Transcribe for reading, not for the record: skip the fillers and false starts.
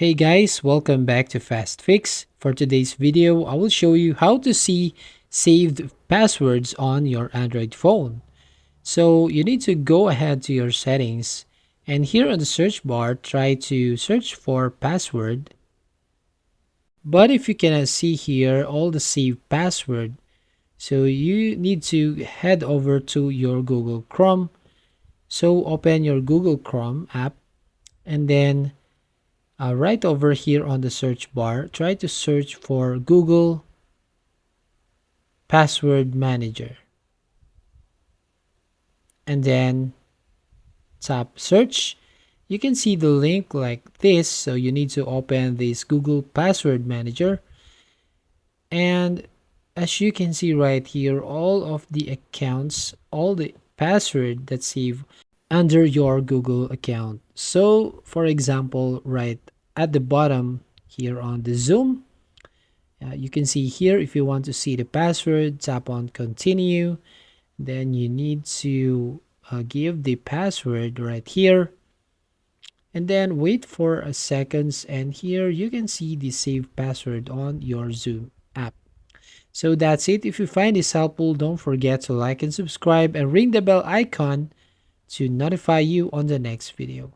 Hey guys, welcome back to Fast Fix. For today's video, I will show you how to see saved passwords on your Android phone. So you need to go ahead to your settings and here on the search bar, try to search for password. But if you cannot see here all the saved password, so you need to head over to your Google Chrome. So open your Google Chrome app and then right over here on the search bar, try to search for Google Password Manager and then tap search. You can see the link like this, so you need to open this Google Password Manager, and as you can see right here, all of the accounts, all the password that's saved under your Google account. So for example, right at the bottom here on the Zoom, you can see here, if you want to see the password, tap on continue. Then you need to give the password right here and then wait for a seconds, and here you can see the saved password on your Zoom app. So that's it. If you find this helpful, don't forget to like and subscribe and ring the bell icon to notify you on the next video.